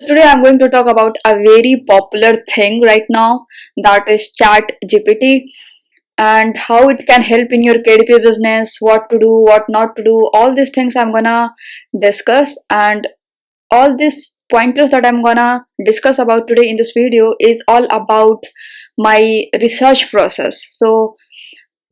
Today I'm going to talk about a very popular thing right now, that is Chat GPT, and how it can help in your KDP business, what to do, what not to do. All these things I'm gonna discuss, and all these pointers that I'm gonna discuss about today in this video is all about my research process. So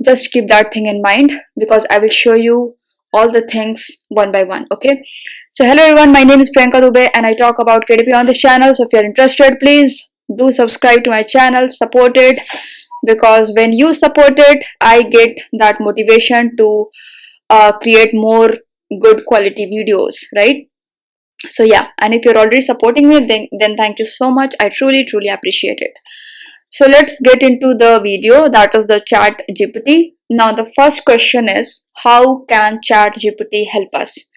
just keep that thing in mind because I will show you all the things one by one. Okay, so hello everyone, my name is Priyanka and I talk about KDP on this channel. So if you're interested, please do subscribe to my channel, support it, because when you support it I get that motivation to create more good quality videos, right? So yeah, and if you're already supporting me, then thank you so much. I truly appreciate it. So let's get into the video, that is the Chat GPT. Now the first question is, how can Chat GPT help us?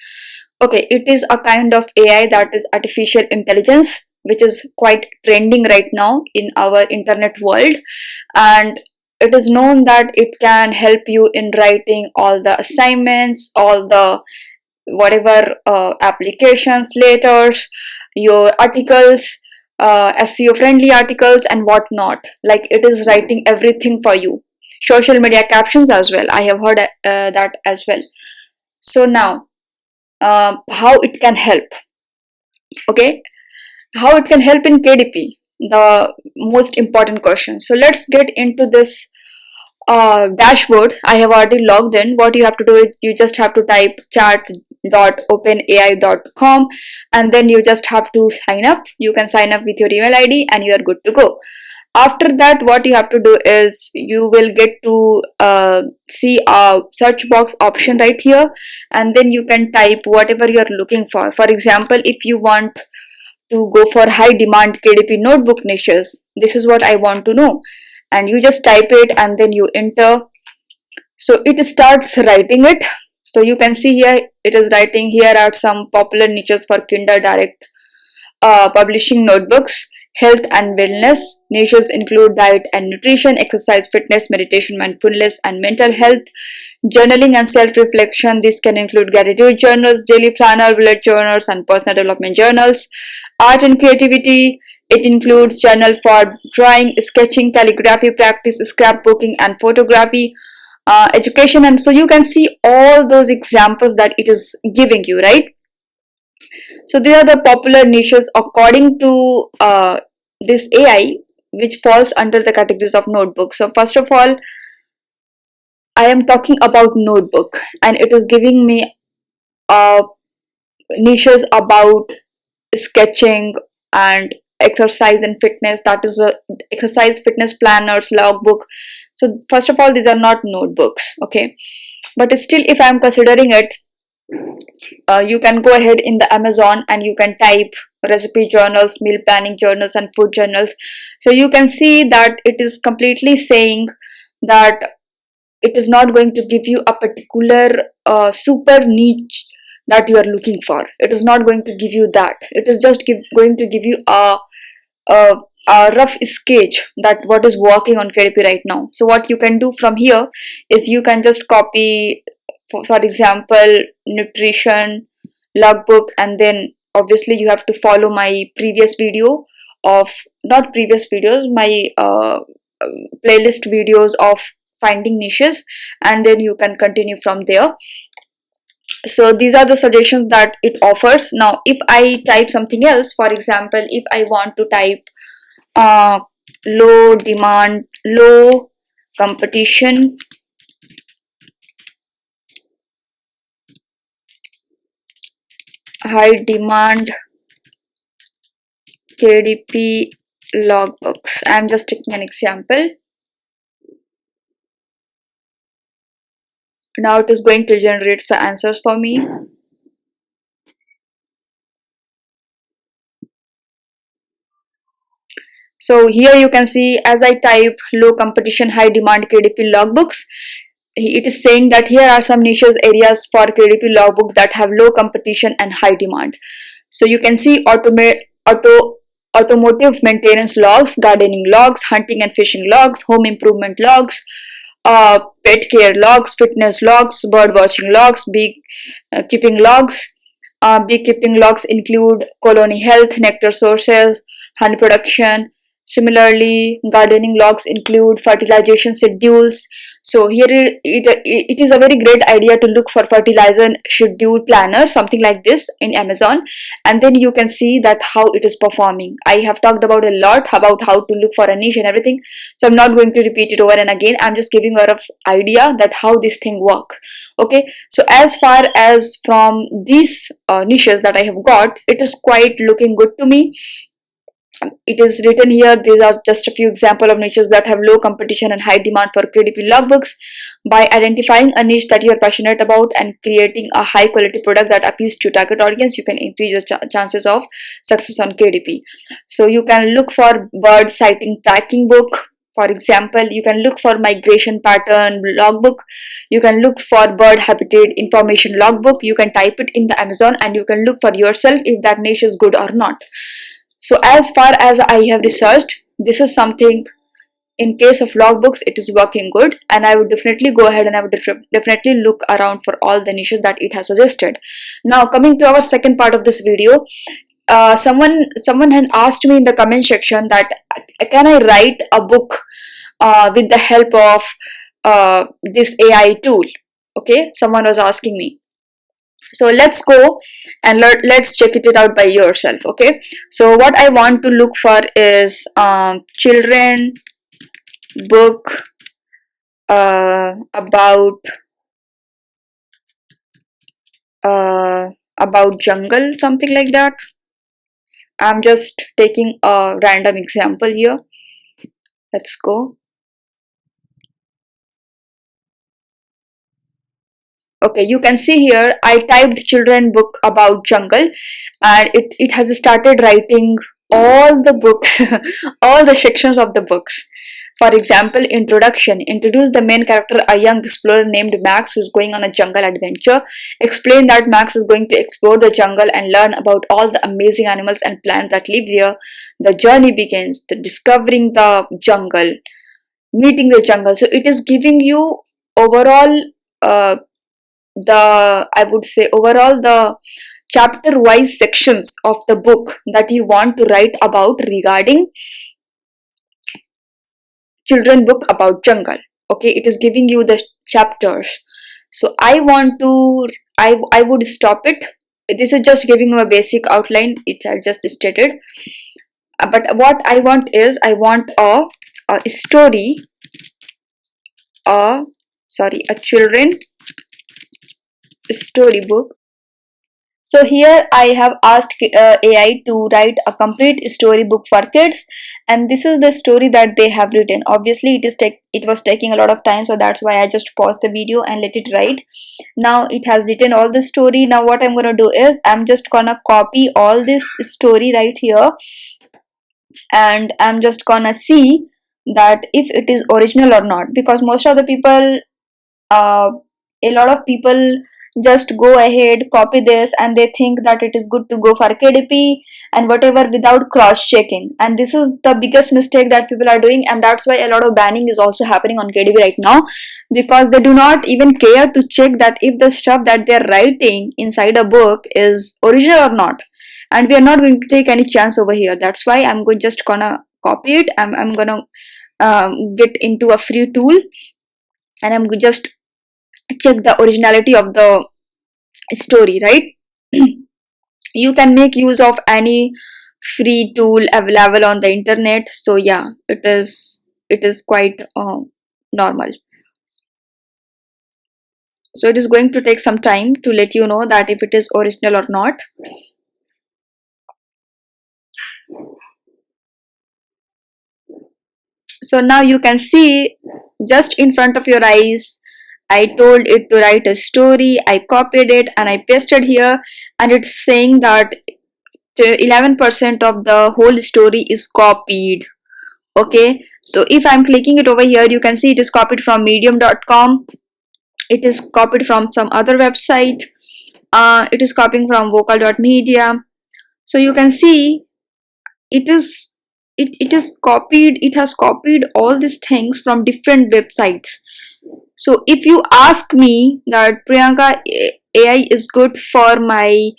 Okay, it is a kind of AI, that is artificial intelligence, which is quite trending right now in our internet world, and it is known that it can help you in writing all the assignments, all the whatever applications, letters, your articles, SEO friendly articles and whatnot. Like, it is writing everything for you. Social media captions as well. I have heard that as well. So now, how it can help? Okay, how it can help in KDP? The most important question. So let's get into this dashboard. I have already logged in. What you have to do is you just have to type chat.openai.com and then you just have to sign up. You can sign up with your email ID and you are good to go. After that, what you have to do is you will get to see a search box option right here, and then you can type whatever you are looking for. For example, if you want to go for high demand KDP notebook niches, this is what I want to know, and you just type it and then you enter. So it starts writing it. So you can see here it is writing, here are some popular niches for Kinder Direct publishing notebooks. Health and wellness niches include diet and nutrition, exercise, fitness, meditation, mindfulness, and mental health. Journaling and self-reflection, this can include gratitude journals, daily planner, bullet journals, and personal development journals. Art and creativity, it includes journal for drawing, sketching, calligraphy practice, scrapbooking, and photography. Education, and so you can see all those examples that it is giving you, right? So these are the popular niches according to this AI, which falls under the categories of notebook. So first of all, I am talking about notebook, and it is giving me uh, niches about sketching and exercise and fitness. That is a exercise fitness planners, logbook. So first of all, these are not notebooks, okay? But still, if I am considering it, you can go ahead in the Amazon and you can type recipe journals, meal planning journals, and food journals. So you can see that it is completely saying that it is not going to give you a particular super niche that you are looking for. It is not going to give you that. It is just going to give you a a rough sketch that what is working on KDP right now. So what you can do from here is you can just copy, for example, nutrition logbook, and then obviously you have to follow my previous video of, not previous videos, my playlist videos of finding niches, and then you can continue from there. So these are the suggestions that it offers. Now if I type something else, for example, if I want to type uh, low demand, low competition, high demand KDP logbooks, I'm just taking an example. Now it is going to generate the answers for me. So here you can see, as I type low competition, high demand KDP logbooks, it is saying that here are some niches areas for KDP logbook that have low competition and high demand. So you can see automotive maintenance logs, gardening logs, hunting and fishing logs, home improvement logs, pet care logs, fitness logs, bird watching logs, bee keeping logs, Beekeeping logs include colony health, nectar sources, honey production. Similarly, gardening logs include fertilization schedules. So here it is a very great idea to look for fertilizer schedule planner, something like this in Amazon, and then you can see that how it is performing. I have talked about a lot about how to look for a niche and everything, so I'm not going to repeat it over and again. I'm just giving a rough idea that how this thing work. Okay, so as far as from these niches that I have got, it is quite looking good to me. It is written here, these are just a few examples of niches that have low competition and high demand for KDP logbooks. By identifying a niche that you are passionate about and creating a high quality product that appeals to your target audience, you can increase your chances of success on KDP. So you can look for bird sighting tracking book. For example, you can look for migration pattern logbook. You can look for bird habitat information logbook. You can type it in the Amazon and you can look for yourself if that niche is good or not. So as far as I have researched, this is something, in case of logbooks, it is working good, and I would definitely go ahead and I would definitely look around for all the niches that it has suggested. Now coming to our second part of this video, someone had asked me in the comment section that can I write a book with the help of this AI tool. Okay, someone was asking me. So let's go and let's check it out by yourself. Okay, so what I want to look for is children book about jungle, something like that. I'm just taking a random example here. Let's go. Okay, you can see here I typed children book about jungle and it has started writing all the books, all the sections of the books. For example, introduction. Introduce the main character, a young explorer named Max who is going on a jungle adventure. Explain that Max is going to explore the jungle and learn about all the amazing animals and plants that live there. The journey begins, the discovering the jungle, meeting the jungle. So it is giving you overall I would say overall the chapter wise sections of the book that you want to write about regarding children book about jungle. Okay, it is giving you the chapters. So I want to I would stop it. This is just giving you a basic outline, it has just stated. But what I want is I want a story, a children storybook. So here I have asked AI to write a complete storybook for kids, and this is the story that they have written. Obviously it was taking a lot of time, so that's why I just paused the video and let it write. Now it has written all the story. Now what I'm gonna do is I'm just gonna copy all this story right here, and I'm just gonna see that if it is original or not, because most of the people a lot of people just go ahead, copy this, and they think that it is good to go for KDP and whatever without cross checking. And this is the biggest mistake that people are doing, and that's why a lot of banning is also happening on KDP right now, because they do not even care to check that if the stuff that they are writing inside a book is original or not. And we are not going to take any chance over here. That's why I'm just gonna copy it. I'm gonna get into a free tool, and I'm just check the originality of the story, right? You can make use of any free tool available on the internet. So yeah, it is quite normal. So it is going to take some time to let you know that if it is original or not. So now you can see just in front of your eyes, I told it to write a story, I copied it and I pasted here, and it's saying that 11% of the whole story is copied. Okay, so if I'm clicking it over here, you can see it is copied from medium.com, it is copied from some other website, it is copying from vocal.media. So you can see it is copied, it has copied all these things from different websites. So if you ask me that Priyanka, AI is good for my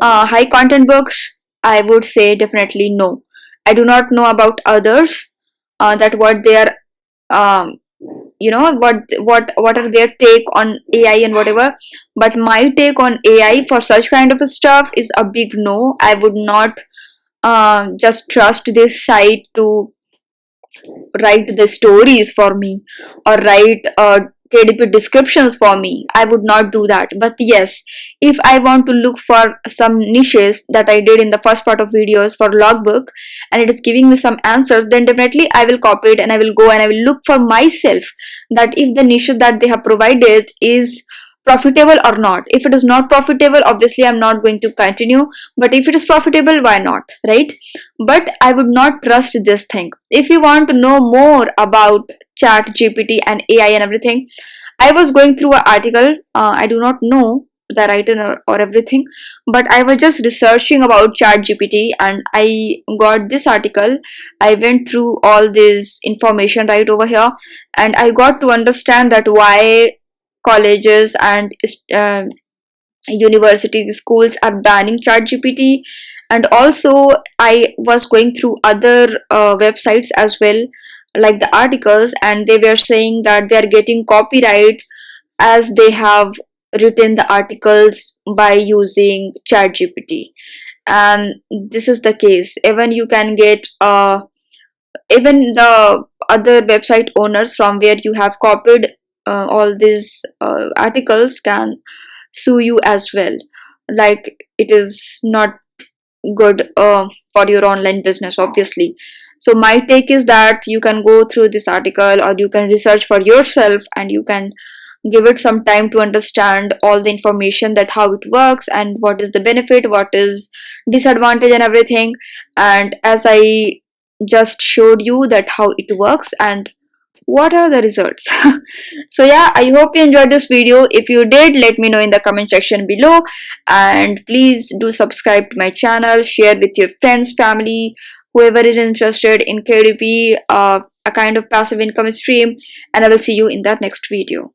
High content books, I would say definitely no. I do not know about others, that what they are, um, what are their take on AI and whatever. But my take on AI for such kind of stuff is a big no. I would not just trust this site to write the stories for me or write KDP descriptions for me. I would not do that. But yes, if I want to look for some niches that I did in the first part of videos for logbook and it is giving me some answers, then definitely I will copy it and I will go and I will look for myself that if the niche that they have provided is profitable or not. If it is not profitable, obviously I'm not going to continue. But if it is profitable, why not, right? But I would not trust this thing. If you want to know more about chat gpt and AI and everything, I was going through an article. I do not know the writer or everything, but I was just researching about chat gpt and I got this article. I went through all this information right over here and I got to understand that why colleges and uh, universities, schools are banning ChatGPT. And also, I was going through other websites as well, like the articles, and they were saying that they are getting copyright as they have written the articles by using ChatGPT. And this is the case. Even you can get even the other website owners from where you have copied all these articles can sue you as well. Like it is not good for your online business, obviously. So my take is that you can go through this article or you can research for yourself and you can give it some time to understand all the information that how it works and what is the benefit, what is disadvantage and everything. And as I just showed you that how it works and what are the results. So yeah, I hope you enjoyed this video. If you did, let me know in the comment section below, and please do subscribe to my channel, share with your friends, family, whoever is interested in KDP, a kind of passive income stream, and I will see you in that next video.